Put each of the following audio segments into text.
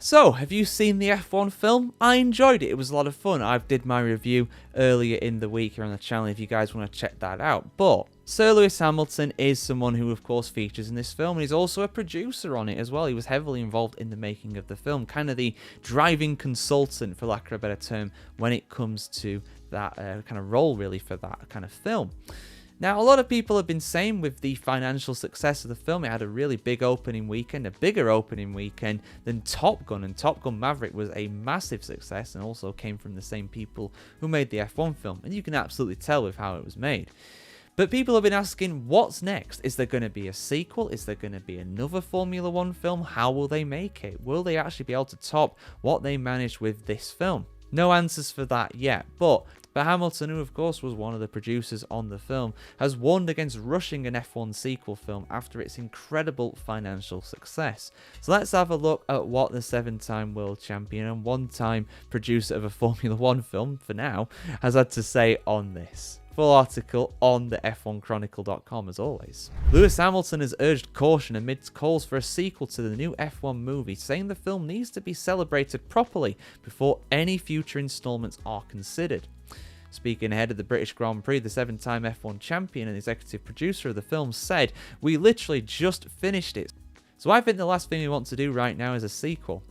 So, have you seen the F1 film? I enjoyed it. It was a lot of fun. I did my review earlier in the week here on the channel if you guys want to check that out. But Sir Lewis Hamilton is someone who, of course, features in this film, and he's also a producer on it as well. He was heavily involved in the making of the film, kind of the driving consultant, for lack of a better term, when it comes to that kind of role, really, for that kind of film. Now, a lot of people have been saying with the financial success of the film, it had a really big opening weekend, a bigger opening weekend than Top Gun, and Top Gun Maverick was a massive success and also came from the same people who made the F1 film, and you can absolutely tell with how it was made. But people have been asking, what's next? Is there going to be a sequel? Is there going to be another Formula 1 film? How will they make it? Will they actually be able to top what they managed with this film? No answers for that yet, but Hamilton, who of course was one of the producers on the film, has warned against rushing an F1 sequel film after its incredible financial success. So let's have a look at what the 7-time world champion and 1-time producer of a Formula 1 film, for now, has had to say on this. Full article on the F1chronicle.com as always. Lewis Hamilton has urged caution amidst calls for a sequel to the new F1 movie, saying the film needs to be celebrated properly before any future installments are considered. Speaking ahead of the British Grand Prix, the 7-time F1 champion and executive producer of the film said, "We literally just finished it. So I think the last thing we want to do right now is a sequel."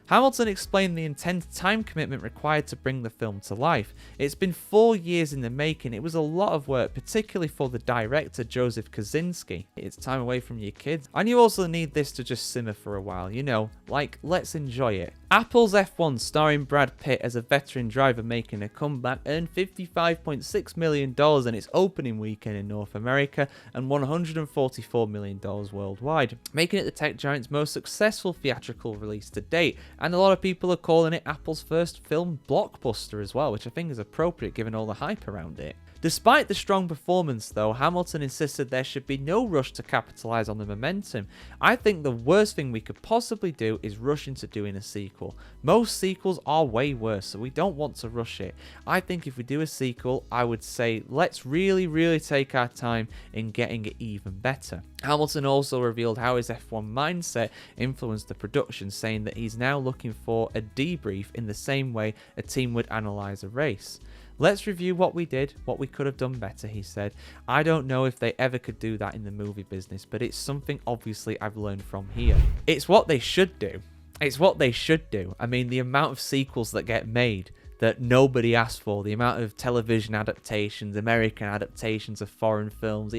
Hamilton explained the intense time commitment required to bring the film to life. It's been 4 years in the making. It was a lot of work, particularly for the director, Joseph Kosinski. It's time away from your kids. And you also need this to just simmer for a while, you know, like, let's enjoy it. Apple's F1, starring Brad Pitt as a veteran driver making a comeback, earned $55.6 million in its opening weekend in North America and $144 million worldwide, making it the tech giant's most successful theatrical release to date. And a lot of people are calling it Apple's first film blockbuster as well, which I think is appropriate given all the hype around it. Despite the strong performance though, Hamilton insisted there should be no rush to capitalise on the momentum. "I think the worst thing we could possibly do is rush into doing a sequel. Most sequels are way worse, so we don't want to rush it. I think if we do a sequel, I would say let's really take our time in getting it even better." Hamilton also revealed how his F1 mindset influenced the production, saying that he's now looking for a debrief in the same way a team would analyse a race. "Let's review what we did, what we could have done better," he said. "I don't know if they ever could do that in the movie business, but it's something obviously I've learned from here." It's what they should do. It's what they should do. I mean, the amount of sequels that get made that nobody asked for, the amount of television adaptations, American adaptations of foreign films,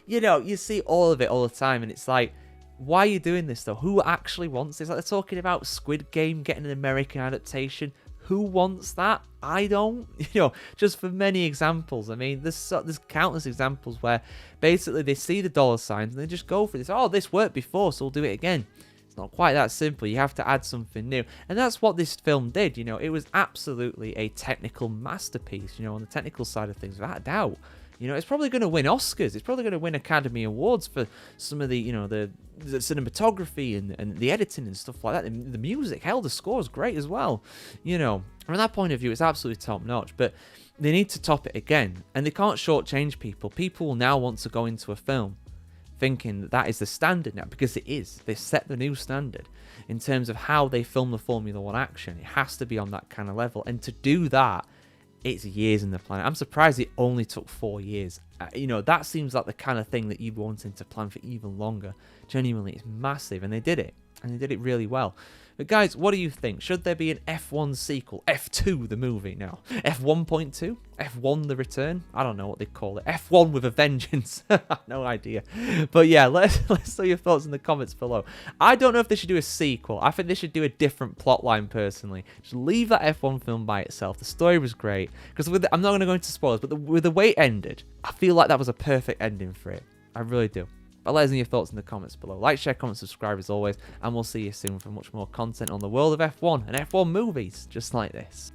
you know, you see all of it all the time, and it's like, why are you doing this though? Who actually wants this? Like, they're talking about Squid Game getting an American adaptation. Who wants that? I don't. You know, just for many examples. I mean, there's countless examples where basically they see the dollar signs and they just go for this. Oh, this worked before, so we'll do it again. It's not quite that simple. You have to add something new. And that's what this film did. You know, it was absolutely a technical masterpiece, you know, on the technical side of things, without a doubt. You know, it's probably going to win Oscars. It's probably going to win Academy Awards for some of the, you know, the cinematography and the editing and stuff like that. And the music, hell, the score is great as well. You know, from that point of view, it's absolutely top notch. But they need to top it again. And they can't shortchange people. People will now want to go into a film thinking that that is the standard now, because it is. They set the new standard in terms of how they film the Formula 1 action. It has to be on that kind of level. And to do that, it's years in the plan. I'm surprised it only took 4 years. You know, that seems like the kind of thing that you'd wanted to plan for even longer. Genuinely, it's massive, and they did it. And they did it really well. But guys, what do you think? Should there be an F1 sequel? F2, the movie now. F1.2? F1, the return? I don't know what they call it. F1 with a vengeance. No idea. But yeah, let's know your thoughts in the comments below. I don't know if they should do a sequel. I think they should do a different plotline, personally. Just leave that F1 film by itself. The story was great. Because I'm not going to go into spoilers, but with the way it ended, I feel like that was a perfect ending for it. I really do. But let us know your thoughts in the comments below. Like, share, comment, subscribe as always. And we'll see you soon for much more content on the world of F1 and F1 movies just like this.